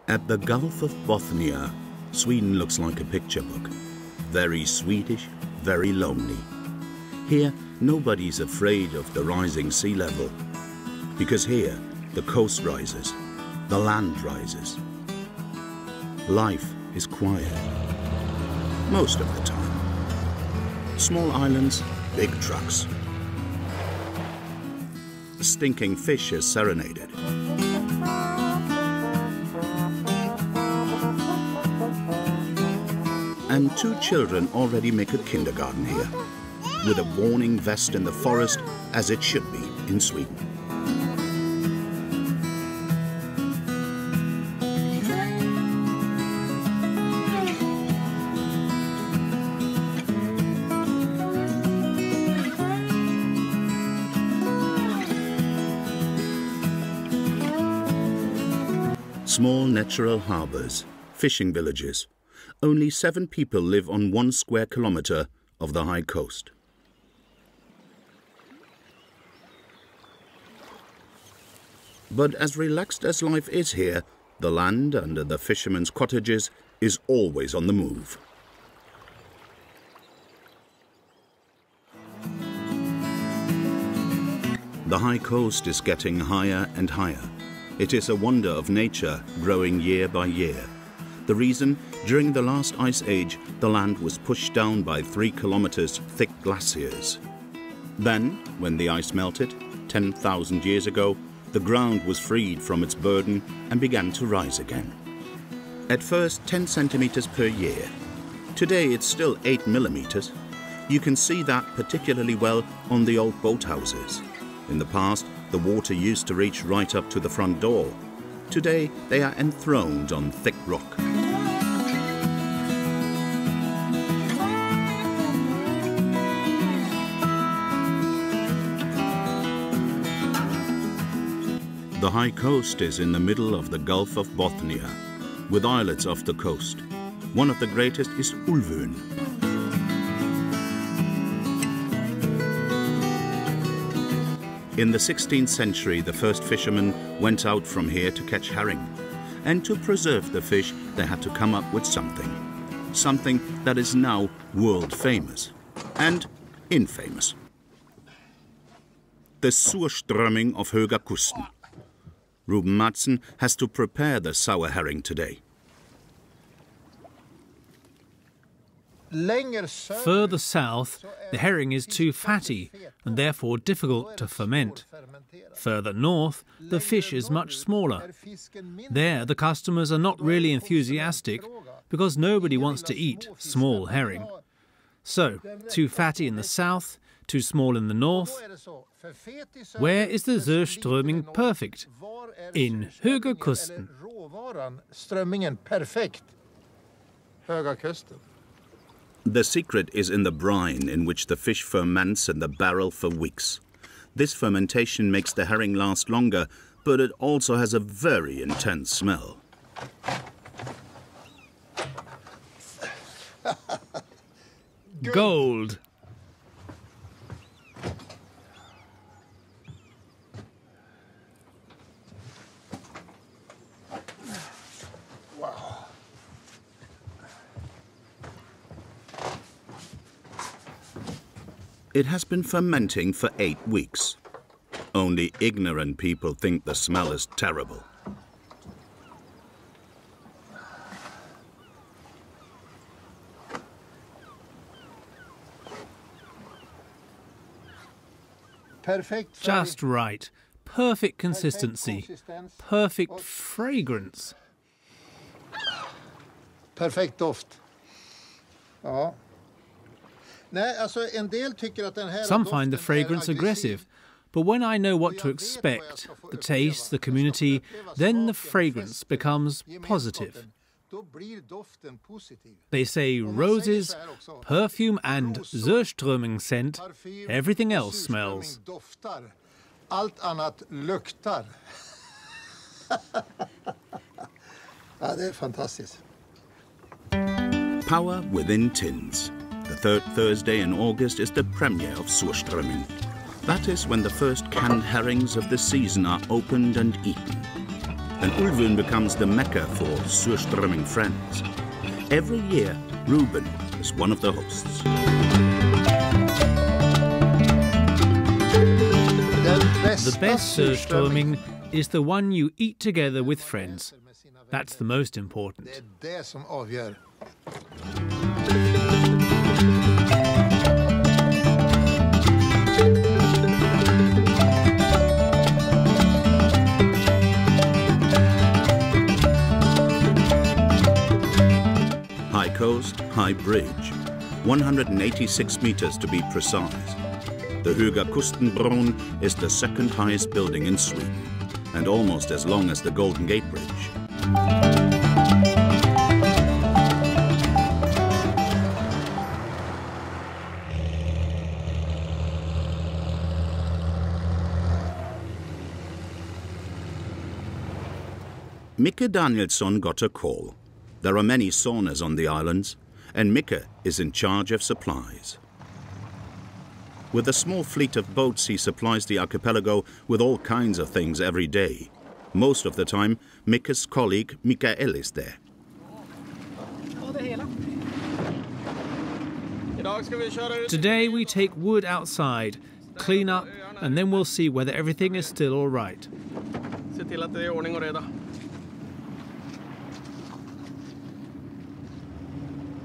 At the Gulf of Bothnia, Sweden looks like a picture book. Very Swedish, very lonely. Here, nobody's afraid of the rising sea level, because here, the coast rises, the land rises. Life is quiet, most of the time. Small islands, big trucks. Stinking fish is serenaded. And 2 children already make a kindergarten here, with a warning vest in the forest, as it should be in Sweden. Small natural harbors, fishing villages. Only 7 people live on 1 square kilometer of the high coast. But as relaxed as life is here, the land under the fishermen's cottages is always on the move. The high coast is getting higher and higher. It is a wonder of nature, growing year by year. The reason, during the last ice age, the land was pushed down by 3 kilometers thick glaciers. Then, when the ice melted, 10,000 years ago, the ground was freed from its burden and began to rise again. At first 10 centimeters per year. Today it's still 8 millimeters. You can see that particularly well on the old boathouses. In the past, the water used to reach right up to the front door. Today they are enthroned on thick rock. The high coast is in the middle of the Gulf of Bothnia, with islets off the coast. One of the greatest is Ulvön. In the 16th century, the first fishermen went out from here to catch herring. And to preserve the fish, they had to come up with something. Something that is now world famous and infamous. The surströmming of Höga Kusten. Ruben Madsen has to prepare the sour herring today. Further south, the herring is too fatty and therefore difficult to ferment. Further north, the fish is much smaller. There, the customers are not really enthusiastic because nobody wants to eat small herring. So, too fatty in the south, too small in the north. Where is the surströmming perfect? In Höga Kusten. The secret is in the brine in which the fish ferments in the barrel for weeks. This fermentation makes the herring last longer, but it also has a very intense smell. Gold. It has been fermenting for 8 weeks. Only ignorant people think the smell is terrible. Just right. Perfect consistency. Perfect fragrance. Perfect doft. Ja. Some find the fragrance aggressive, but when I know what to expect, the taste, the community, then the fragrance becomes positive. They say roses, perfume and surströmming scent, everything else smells. Allt annat luktar. Ja, det är fantastiskt. Power within tins. The 3rd Thursday in August is the premiere of Surströmming. That is when the first canned herrings of the season are opened and eaten. and Ulvön becomes the mecca for Surströmming friends. Every year, Ruben is one of the hosts. The best Surströmming is the one you eat together with friends. That's the most important. Det är det som avgör. High coast, high bridge. 186 meters to be precise. The Höga Kustenbron is the second highest building in Sweden, and almost as long as the Golden Gate Bridge. Micke Danielsson got a call. There are many saunas on the islands, and Micke is in charge of supplies. With a small fleet of boats, he supplies the archipelago with all kinds of things every day. Most of the time, Micke's colleague Mikael is there. Today we take wood outside, clean up, and then we'll see whether everything is still all right.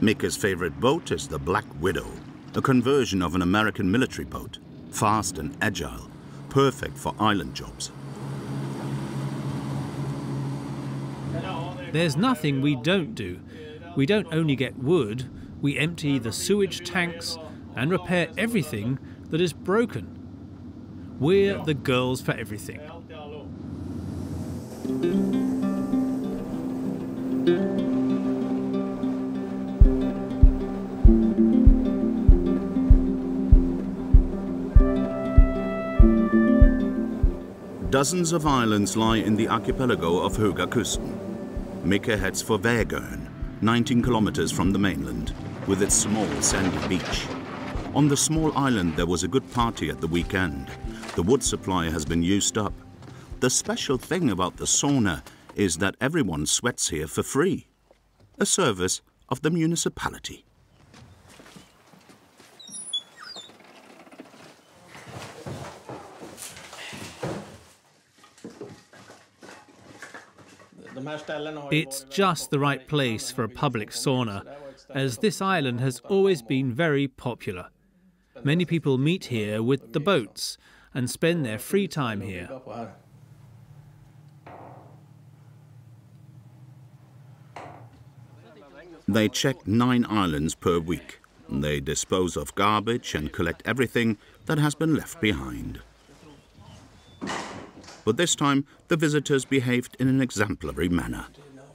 Micke's favorite boat is the Black Widow, a conversion of an American military boat, fast and agile, perfect for island jobs. There's nothing we don't do. We don't only get wood, we empty the sewage tanks and repair everything that is broken. We're the girls for everything. Dozens of islands lie in the archipelago of Höga Kusten. Micke heads for Vegörn, 19 kilometers from the mainland, with its small sandy beach. On the small island there was a good party at the weekend. The wood supply has been used up. The special thing about the sauna is that everyone sweats here for free. A service of the municipality. It's just the right place for a public sauna, as this island has always been very popular. Many people meet here with the boats and spend their free time here. They check 9 islands per week. They dispose of garbage and collect everything that has been left behind. But this time, the visitors behaved in an exemplary manner.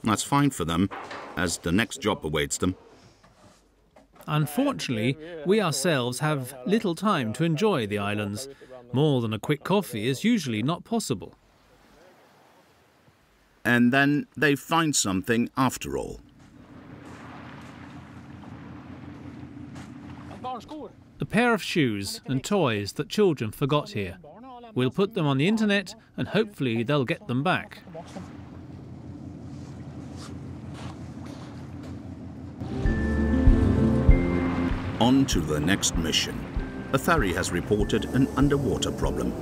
That's fine for them, as the next job awaits them. Unfortunately, we ourselves have little time to enjoy the islands. More than a quick coffee is usually not possible. And then they find something after all. A pair of shoes and toys that children forgot here. We'll put them on the internet and hopefully they'll get them back. On to the next mission. A ferry has reported an underwater problem.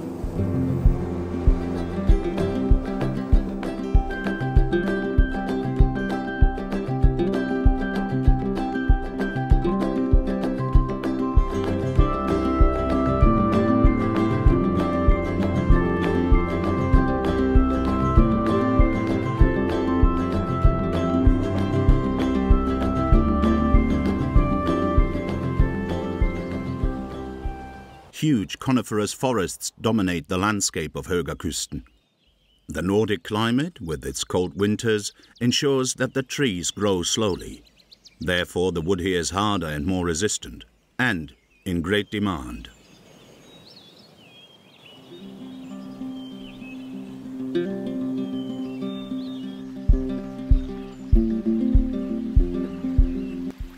Huge coniferous forests dominate the landscape of Höga Kusten. The Nordic climate, with its cold winters, ensures that the trees grow slowly. Therefore, the wood here is harder and more resistant, and in great demand.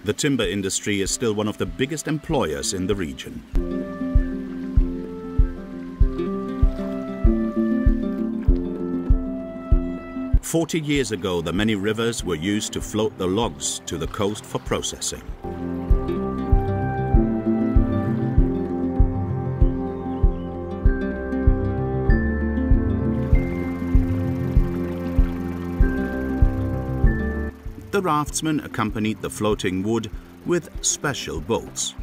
The timber industry is still one of the biggest employers in the region. 40 years ago, the many rivers were used to float the logs to the coast for processing. The raftsmen accompanied the floating wood with special boats.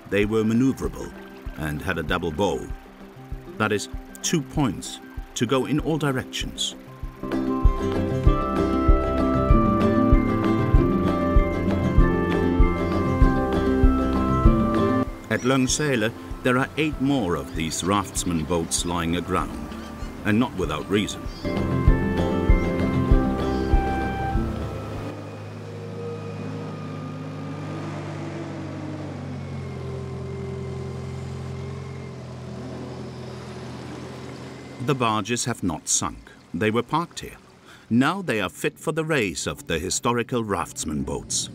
They were maneuverable and had a double bow. That is, 2 points to go in all directions. At Långsele, there are 8 more of these raftsmen boats lying aground, and not without reason. The barges have not sunk. They were parked here. Now they are fit for the race of the historical raftsmen boats.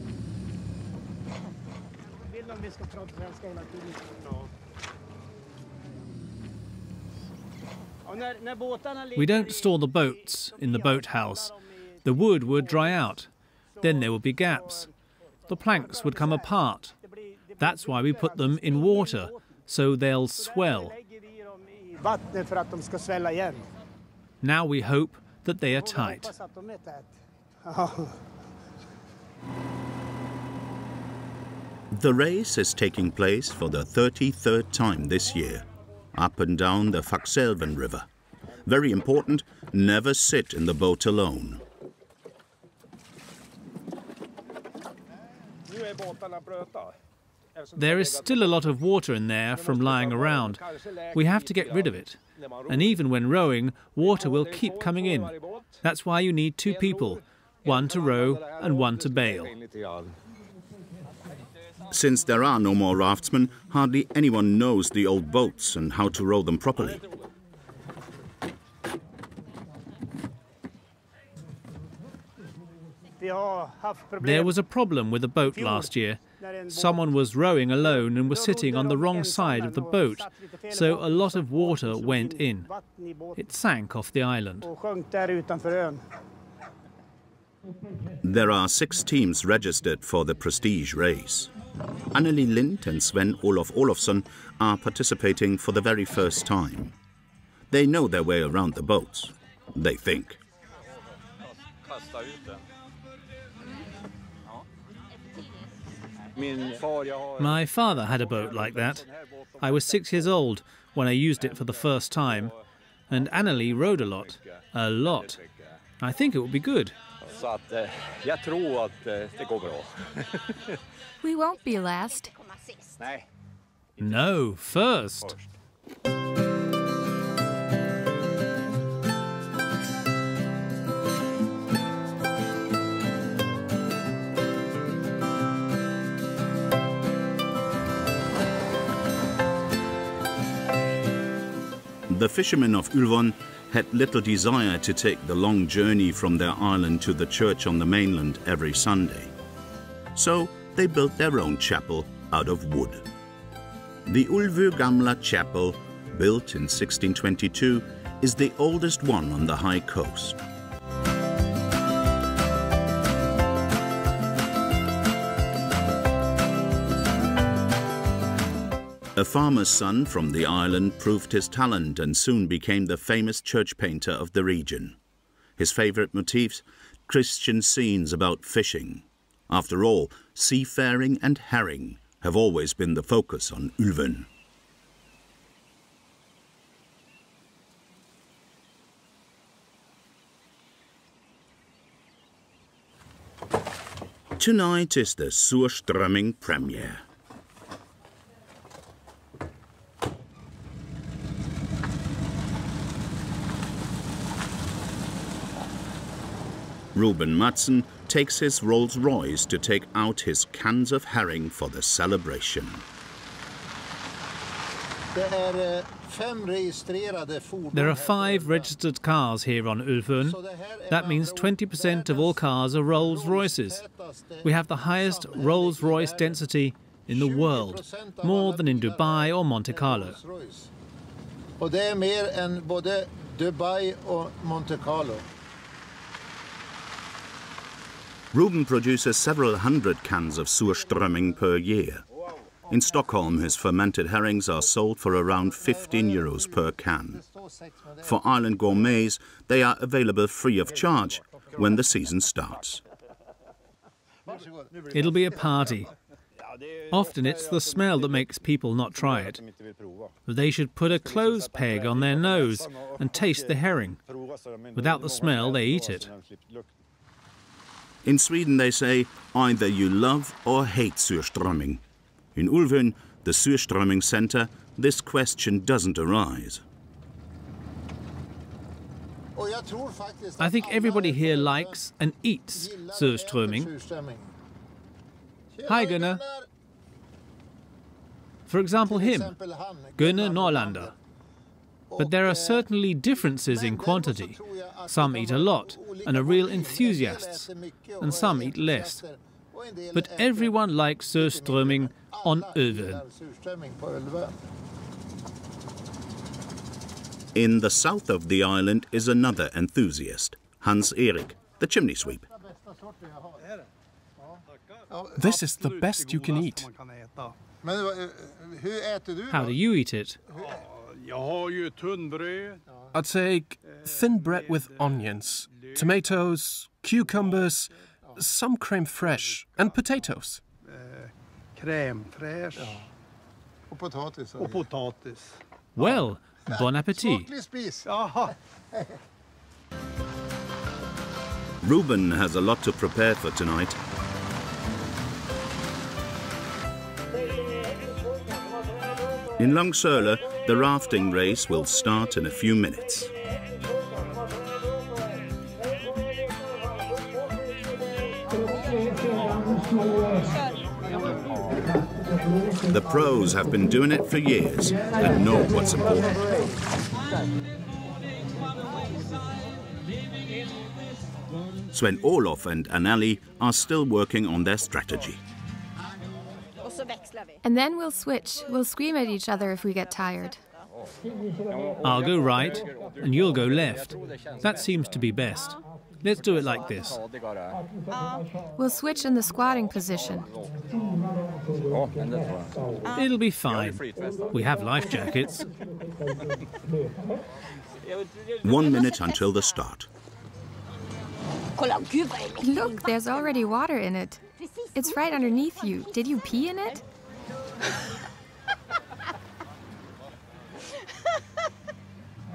We don't store the boats in the boathouse. The wood would dry out. Then there would be gaps. The planks would come apart. That's why we put them in water, so they'll swell. Now we hope that they are tight. The race is taking place for the 33rd time this year, up and down the Faxälven River. Very important, never sit in the boat alone. There is still a lot of water in there from lying around. We have to get rid of it. And even when rowing, water will keep coming in. That's why you need 2 people, one to row and one to bail. Since there are no more raftsmen, hardly anyone knows the old boats and how to row them properly. There was a problem with a boat last year. Someone was rowing alone and was sitting on the wrong side of the boat, so a lot of water went in. It sank off the island. There are 6 teams registered for the prestige race. Anneli Lind and Sven Olof Olofsson are participating for the very first time. They know their way around the boats, they think. My father had a boat like that. I was 6 years old when I used it for the first time, and Anneli rowed a lot. A lot. I think it will be good. We won't be last. No, first. The fishermen of Ulvön had little desire to take the long journey from their island to the church on the mainland every Sunday. So they built their own chapel out of wood. The Ulvö Gamla Chapel, built in 1622, is the oldest one on the high coast. A farmer's son from the island proved his talent and soon became the famous church painter of the region. His favorite motifs, Christian scenes about fishing. After all, seafaring and herring have always been the focus on Ulvön. Tonight is the Surströmming premiere. Ruben Mattsson takes his Rolls-Royce to take out his cans of herring for the celebration. There are 5 registered cars here on Ulvön. That means 20% of all cars are Rolls-Royces. We have the highest Rolls-Royce density in the world, more than in Dubai or Monte Carlo. Ruben produces several hundred cans of surströmming per year. In Stockholm, his fermented herrings are sold for around 15 euros per can. For island gourmets, they are available free of charge when the season starts. It'll be a party. Often it's the smell that makes people not try it. But they should put a clothes peg on their nose and taste the herring. Without the smell, they eat it. In Sweden, they say, either you love or hate surströmming. In Ulvön, the surströmming center, this question doesn't arise. I think everybody here likes and eats surströmming. Hi, Gunnar. For example, him, Gunnar Norlander. But there are certainly differences in quantity. Some eat a lot and are real enthusiasts, and some eat less. But everyone likes surströmming on Ulvön. In the south of the island is another enthusiast, Hans Erik, the chimney sweep. This is the best you can eat. How do you eat it? I'd take thin bread with onions, tomatoes, cucumbers, some crème fraîche and potatoes. Well, bon appétit. Ruben has a lot to prepare for tonight. In Långsöle, the rafting race will start in a few minutes. The pros have been doing it for years and know what's important. Sven-Olof and Anneli are still working on their strategy. And then we'll switch. We'll scream at each other if we get tired. I'll go right and you'll go left. That seems to be best. Let's do it like this. We'll switch in the squatting position. It'll be fine. We have life jackets. 1 minute until the start. Look, there's already water in it. It's right underneath you. Did you pee in it?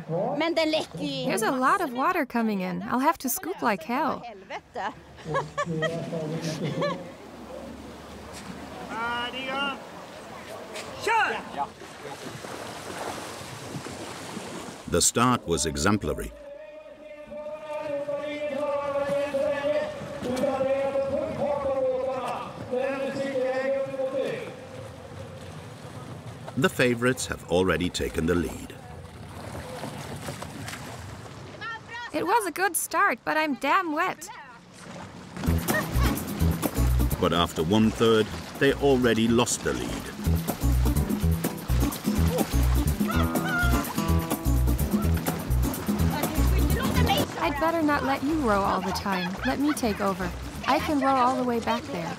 There's a lot of water coming in. I'll have to scoop like hell. The start was exemplary. The favorites have already taken the lead. It was a good start, but I'm damn wet. But after 1/3, they already lost the lead. I'd better not let you row all the time. Let me take over. I can row all the way back there.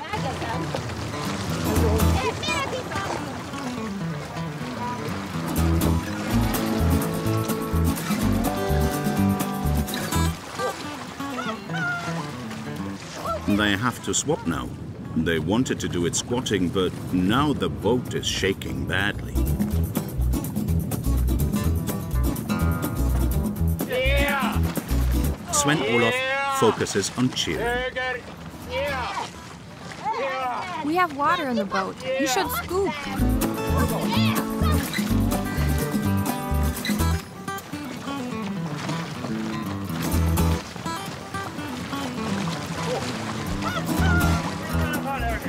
They have to swap now. They wanted to do it squatting, but now the boat is shaking badly. Sven-Olof focuses on cheering. We have water in the boat. You should scoop.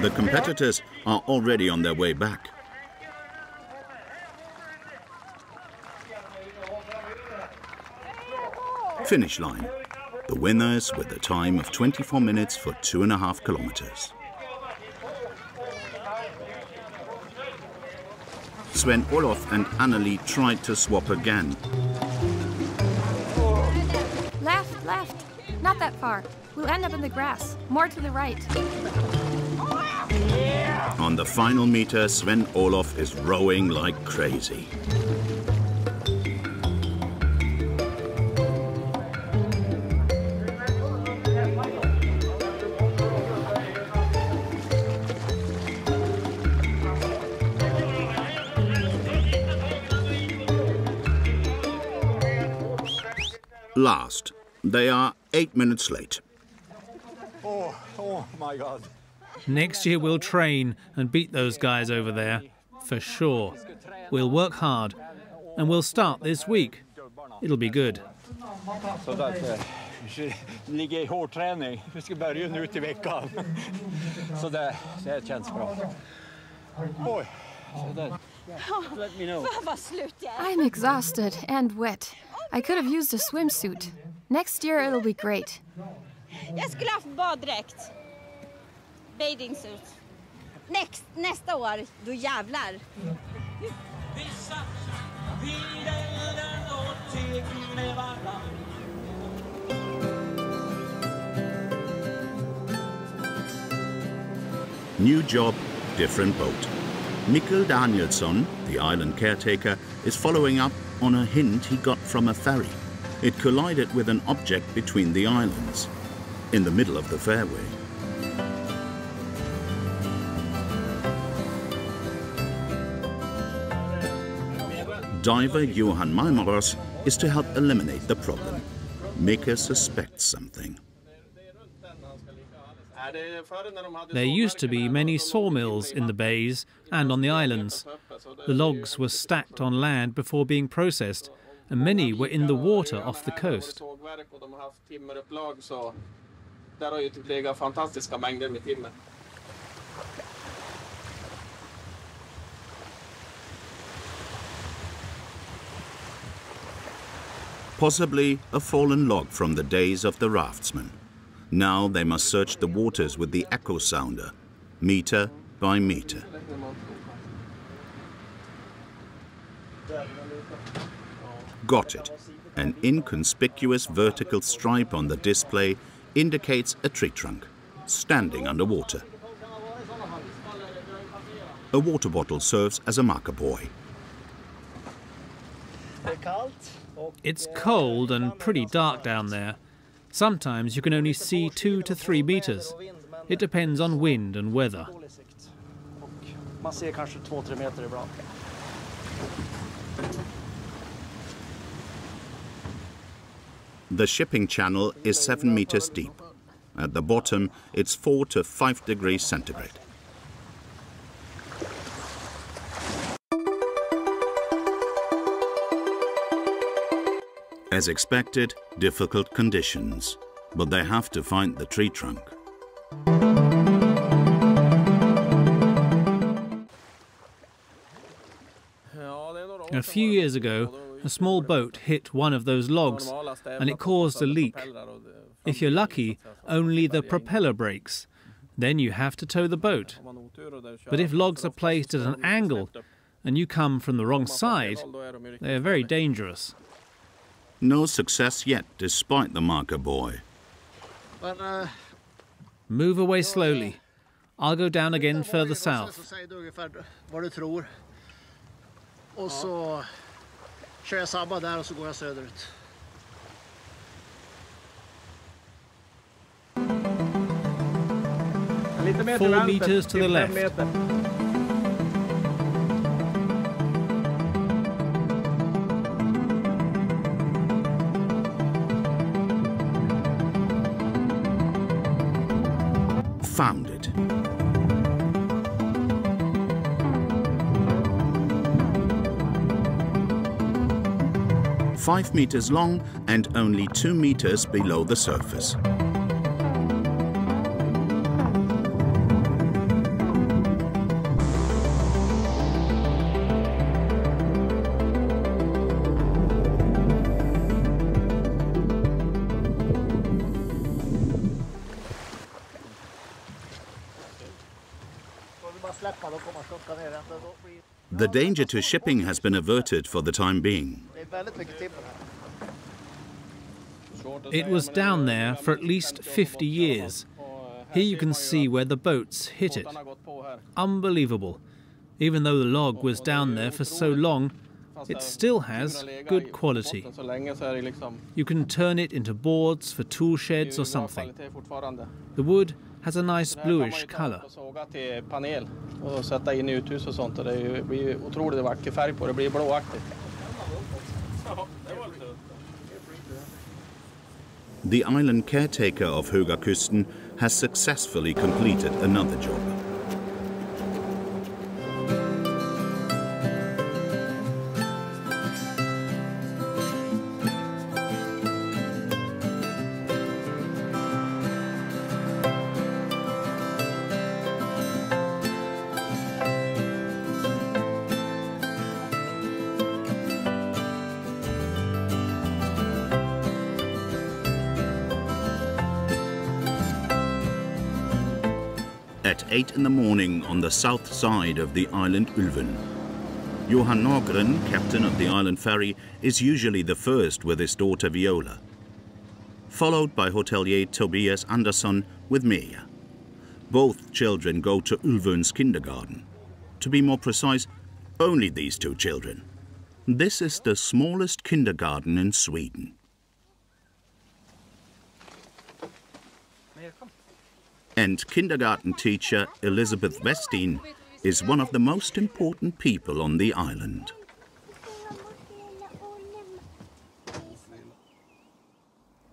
The competitors are already on their way back. Finish line. The winners with a time of 24 minutes for 2.5 kilometers. Sven-Olof and Anneli tried to swap again. Left, left. Not that far. We'll end up in the grass. More to the right. On the final meter, Sven-Olof is rowing like crazy. Last, they are 8 minutes late. Oh my God. Next year we'll train and beat those guys over there, for sure. We'll work hard, and we'll start this week. It'll be good. Så vi ligger i hård träning. Vi ska börja nu till veckan. Så det känns bra. Oj. Let me know. I'm exhausted and wet. I could have used a swimsuit. Next year it'll be great. Jag skulle haft baddräkt. Bathing suit. Nästa år, då jävlar. New job, different boat. Mikkel Danielsson, the island caretaker, is following up on a hint he got from a ferry. It collided with an object between the islands, in the middle of the fairway. Diver Johan Maimaros is to help eliminate the problem. Mikkel suspects something. There used to be many sawmills in the bays and on the islands. The logs were stacked on land before being processed, and many were in the water off the coast. Possibly a fallen log from the days of the raftsmen. Now they must search the waters with the echo sounder, meter by meter. Got it. An inconspicuous vertical stripe on the display indicates a tree trunk, standing underwater. A water bottle serves as a marker buoy. It's cold and pretty dark down there. Sometimes you can only see 2 to 3 meters. It depends on wind and weather. The shipping channel is 7 meters deep. At the bottom, it's 4 to 5 degrees centigrade. As expected, difficult conditions, but they have to find the tree trunk. A few years ago, a small boat hit one of those logs and it caused a leak. If you're lucky, only the propeller breaks. Then you have to tow the boat. But if logs are placed at an angle and you come from the wrong side, they are very dangerous. No success yet, despite the marker buoy. Move away slowly. I'll go down again further south. Kör jag sabba där och så går jag söderut. 4 meters to the left. Found it. Five meters long and only 2 meters below the surface. The danger to shipping has been averted for the time being. It was down there for at least 50 years. Here you can see where the boats hit it. Unbelievable. Even though the log was down there for so long, it still has good quality. You can turn it into boards for tool sheds or something. The wood has a nice bluish color. The island caretaker of Högakusten has successfully completed another job. At 8 in the morning on the south side of the island Ulven. Johan Nagren, captain of the island ferry, is usually the first with his daughter Viola, followed by hotelier Tobias Andersson with Meja. Both children go to Ulven's kindergarten. To be more precise, only these two children. This is the smallest kindergarten in Sweden. And kindergarten teacher Elisabeth Westin is one of the most important people on the island.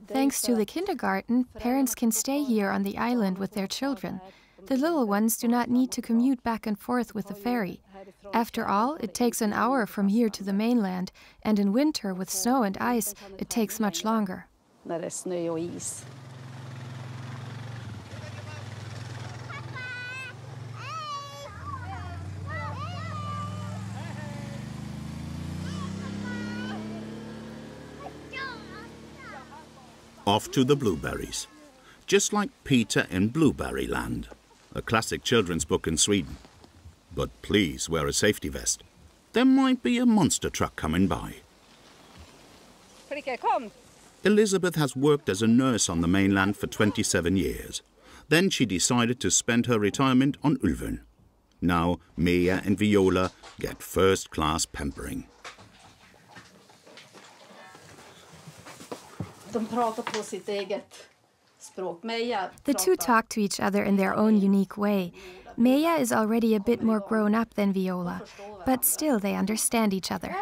Thanks to the kindergarten, parents can stay here on the island with their children. The little ones do not need to commute back and forth with the ferry. After all, it takes an hour from here to the mainland, and in winter with snow and ice, it takes much longer. Off to the blueberries. Just like Peter in Blueberry Land, a classic children's book in Sweden. But please wear a safety vest. There might be a monster truck coming by. Elisabeth has worked as a nurse on the mainland for 27 years. Then she decided to spend her retirement on Ulven. Now Meja and Viola get first-class pampering. The two talk to each other in their own unique way. Meja is already a bit more grown up than Viola, but still they understand each other.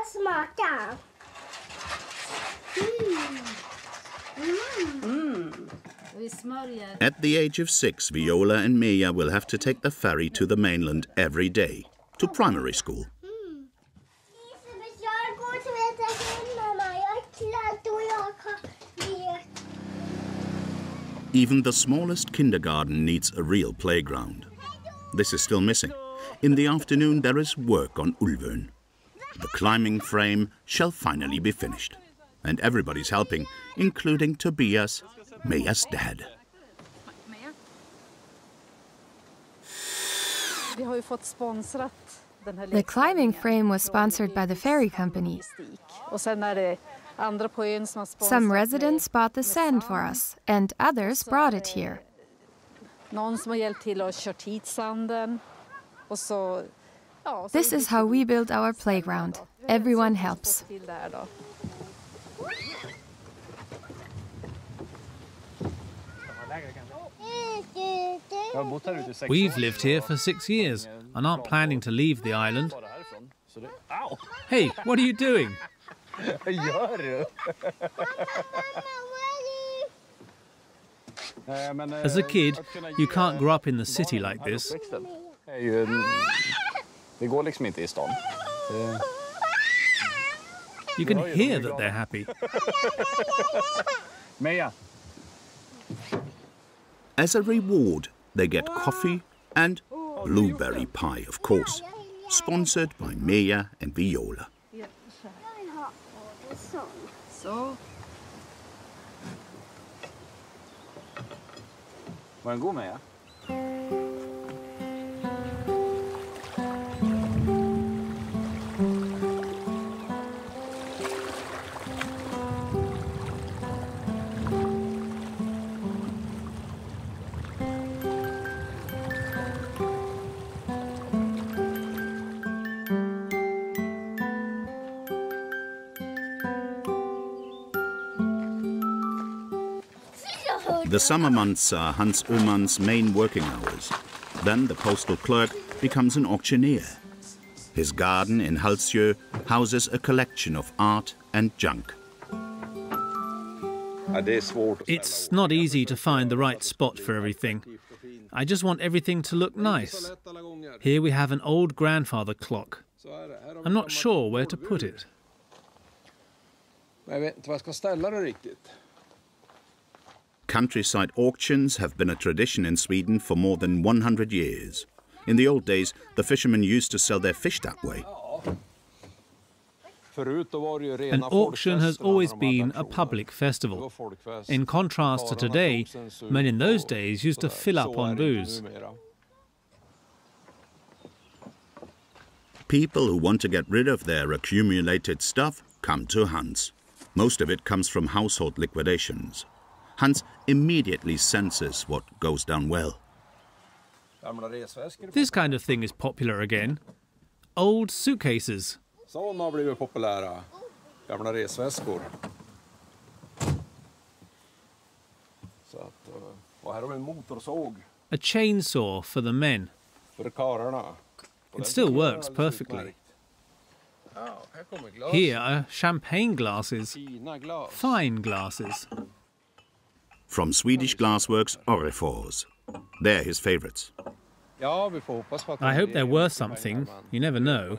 At the age of 6, Viola and Meja will have to take the ferry to the mainland every day, to primary school. Even the smallest kindergarten needs a real playground. This is still missing. In the afternoon there is work on Ulven. The climbing frame shall finally be finished. And everybody's helping, including Tobias, Meja's dad. The climbing frame was sponsored by the ferry company. Some residents bought the sand for us, and others brought it here. This is how we build our playground. Everyone helps. We've lived here for 6 years and aren't planning to leave the island. Hey, what are you doing? As a kid, you can't grow up in the city like this. You can hear that they're happy. As a reward, they get coffee and blueberry pie, of course, sponsored by Meja and Viola. Var den god med, ja? The summer months are Hans Öhman's main working hours. Then the postal clerk becomes an auctioneer. His garden in Halsjö houses a collection of art and junk. It's not easy to find the right spot for everything. I just want everything to look nice. Here we have an old grandfather clock. I'm not sure where to put it. Countryside auctions have been a tradition in Sweden for more than 100 years. In the old days, the fishermen used to sell their fish that way. An auction has always been a public festival. In contrast to today, men in those days used to fill up on booze. People who want to get rid of their accumulated stuff come to Hans. Most of it comes from household liquidations. Hans immediately senses what goes down well. This kind of thing is popular again. Old suitcases. A chainsaw for the men. It still works perfectly. Here are champagne glasses. Fine glasses. From Swedish glassworks Orrefors. They're his favourites. I hope they're worth something. You never know.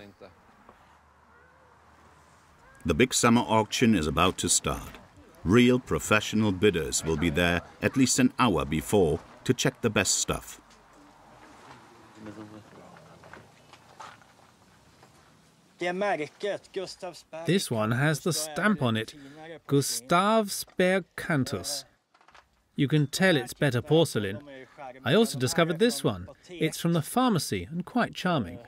The big summer auction is about to start. Real professional bidders will be there at least an hour before to check the best stuff. This one has the stamp on it. Gustavsberg Cantus. You can tell it's better porcelain. I also discovered this one. It's from the pharmacy and quite charming.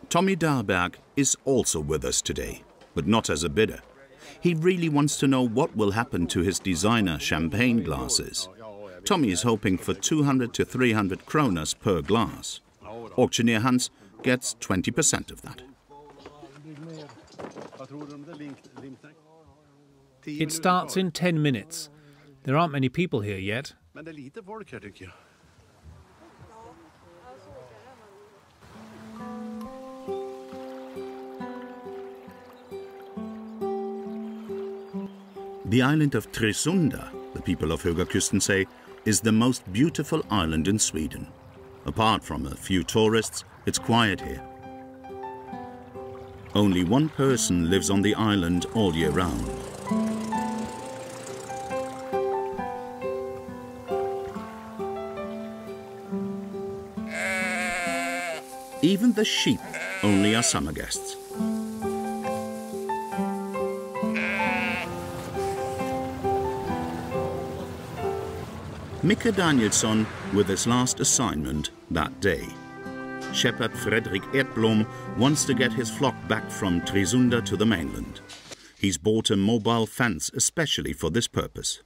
Tommy Dahlberg is also with us today, but not as a bidder. He really wants to know what will happen to his designer champagne glasses. Tommy is hoping for 200 to 300 kronas per glass. Auctioneer Hans gets 20% of that. It starts in 10 minutes. There aren't many people here yet. The island of Tresunda, the people of Högakusten say, is the most beautiful island in Sweden. Apart from a few tourists, it's quiet here. Only one person lives on the island all year round. Even the sheep only are summer guests. Micke Danielsson with his last assignment that day. Shepherd Fredrik Edblom wants to get his flock back from Tresunda to the mainland. He's bought a mobile fence especially for this purpose.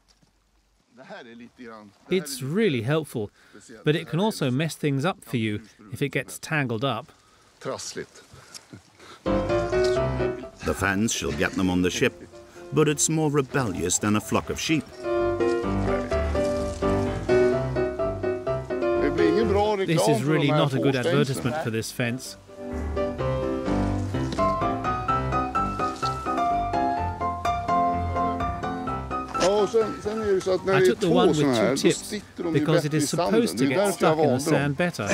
It's really helpful, but it can also mess things up for you if it gets tangled up. The fence shall get them on the ship, but it's more rebellious than a flock of sheep. This is really not a good advertisement for this fence. I took the one with 2 tips because it is supposed to get stuck in the sand better.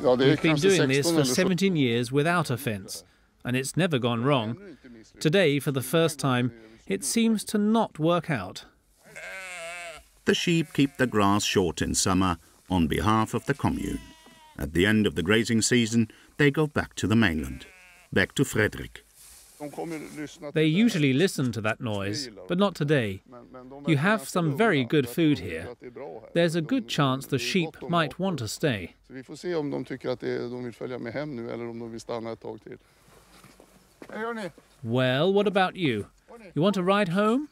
We've been doing this for 17 years without a fence, and it's never gone wrong. Today, for the first time, it seems to not work out. The sheep keep the grass short in summer on behalf of the commune. At the end of the grazing season, they go back to the mainland, back to Fredrik. They usually listen to that noise, but not today. You have some very good food here. There's a good chance the sheep might want to stay. Well, what about you? You want to ride home?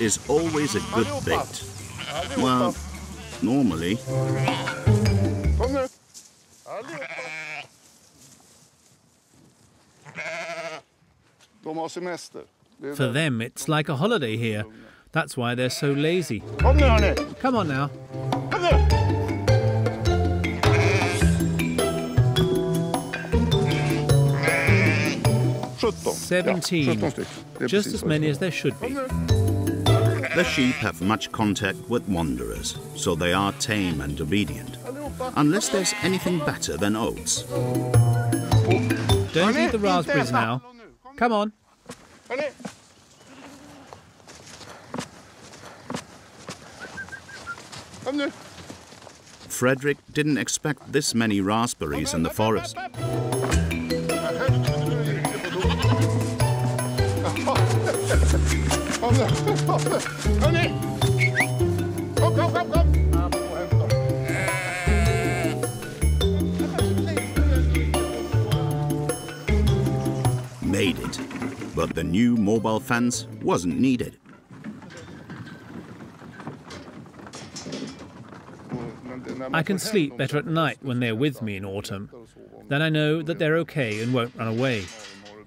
is always a good bait. Well, normally. For them, it's like a holiday here. That's why they're so lazy. Come on now. 17. Just as many as there should be. The sheep have much contact with wanderers, so they are tame and obedient. Unless there's anything better than oats. Don't eat the raspberries now. Come on. Fredrik didn't expect this many raspberries in the forest. Made it, but the new mobile fence wasn't needed. I can sleep better at night when they're with me in autumn. Then I know that they're okay and won't run away.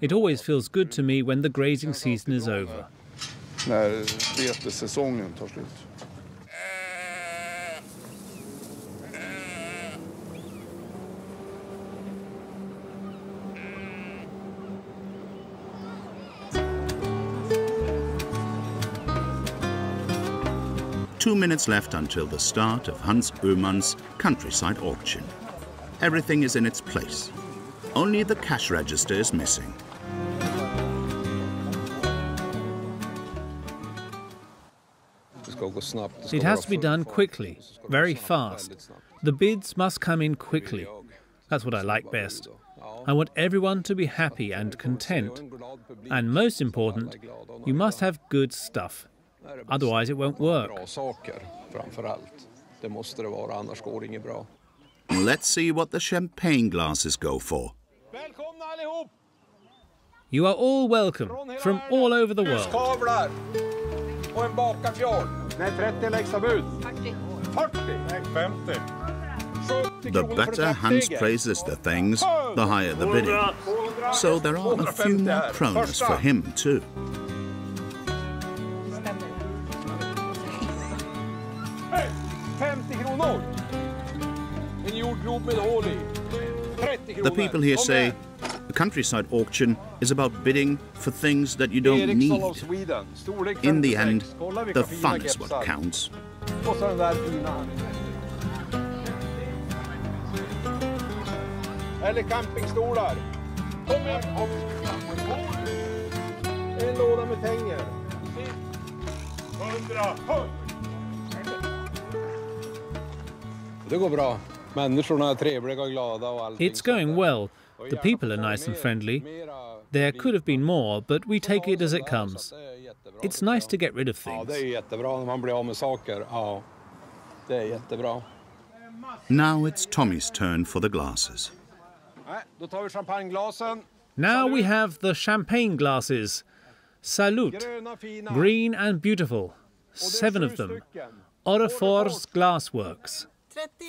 It always feels good to me when the grazing season is over. När betessäsongen tar slut. Two minutes left until the start of Hans Öhman's countryside auction. Everything is in its place. Only the cash register is missing. It has to be done quickly, very fast. The bids must come in quickly. That's what I like best. I want everyone to be happy and content. And most important, you must have good stuff. Otherwise it won't work. Let's see what the champagne glasses go for. You are all welcome from all over the world. The better Hans praises the things, the higher the bidding. So there are a few more kronas for him too. The people here say the countryside auction is about bidding for things that you don't need. In the end, the fun is what counts. Eller campingstolar. Kom igen. En låda med pengar. 100. Det går bra. Människorna är trevliga och glada och allt. It's going well. The people are nice and friendly. There could have been more, but we take it as it comes. It's nice to get rid of things. Ja, det är jättebra när man blir av med saker. Ja, det är jättebra. Now it's Tommy's turn for the glasses. Då tar vi champagneglasen. Now we have the champagne glasses. Salute. Green and beautiful. 7 of them. Orrefors Glassworks.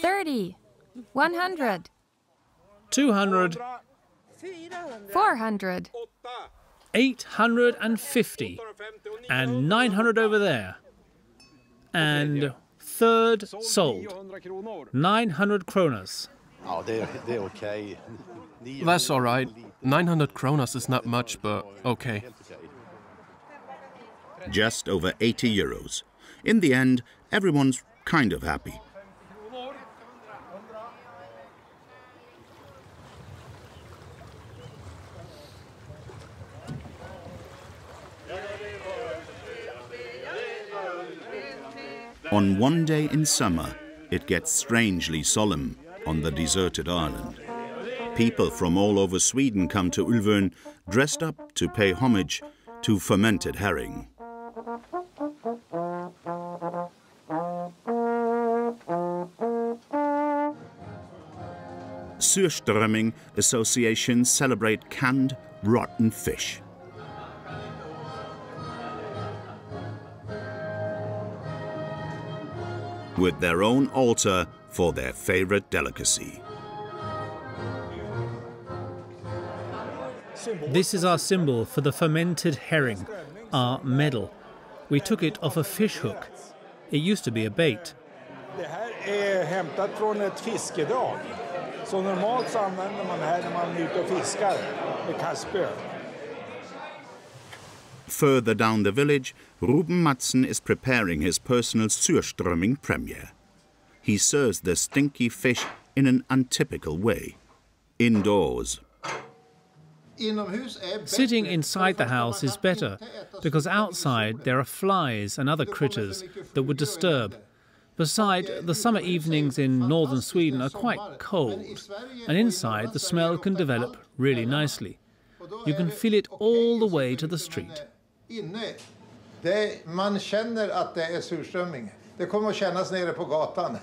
30, 100, 200, 400, 850, and 900 over there. And third sold. 900 kronas. Ja, det är okej. That's all right. 900 kronas is not much, but okay. Just over 80 euros. In the end, everyone's kind of happy. On one day in summer, it gets strangely solemn on the deserted island. People from all over Sweden come to Ulvön dressed up to pay homage to fermented herring. Surströmming associations celebrate canned, rotten fish. with their own altar for their favorite delicacy. This is our symbol for the fermented herring, our medal. We took it off a fish hook. It used to be a bait. Det här är hämtat från ett fiskedrag. Så normalt så använder man det här när man är ute och fiskar med kastspö. Further down the village, Ruben Madsen is preparing his personal surströmming premiere. He serves the stinky fish in an untypical way, indoors. Sitting inside the house is better, because outside there are flies and other critters that would disturb. Besides, the summer evenings in northern Sweden are quite cold, and inside the smell can develop really nicely. You can feel it all the way to the street. Man känner att det är surströmming. Det kommer att kännas nere på gatan.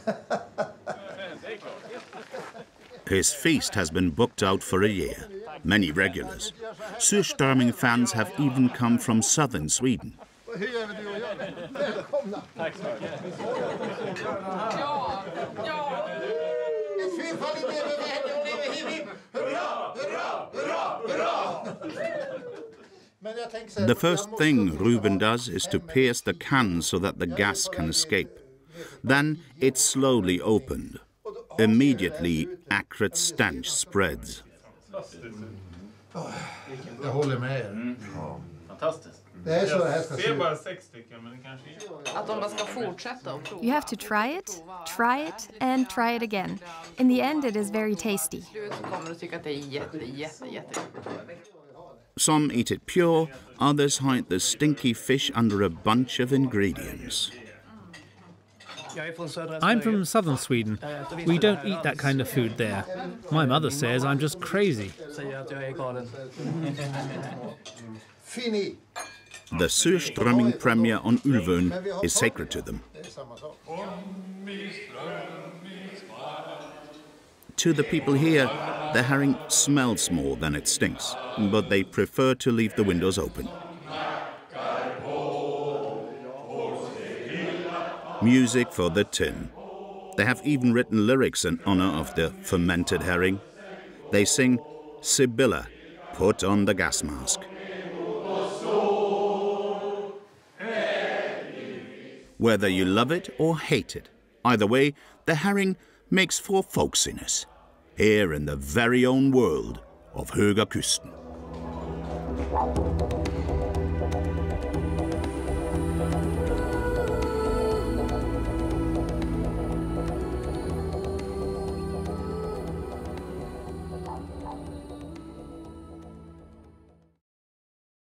His feast has been booked out for a year. Many regulars. Surströmming fans have even come from southern Sweden. The first thing Ruben does is to pierce the can so that the gas can escape. Then it's slowly opened. Immediately, acrid stench spreads. Jag håller med er. Fantastiskt. Det är så det här ska se ut. Bara 6 stycken, men det kanske Att de bara ska fortsätta och prova. You have to try it, and try it again. In the end, it is very tasty. Så kommer du tycka att det är jätte. Some eat it pure, others hide the stinky fish under a bunch of ingredients. I'm from southern Sweden. We don't eat that kind of food there. My mother says I'm just crazy. The surströmming premiere on Ulvön is sacred to them. To the people here, the herring smells more than it stinks, but they prefer to leave the windows open. Music for the tin. They have even written lyrics in honor of the fermented herring. They sing, Sibylla, put on the gas mask. Whether you love it or hate it, either way, the herring makes for folksiness, here in the very own world of Höga Kusten.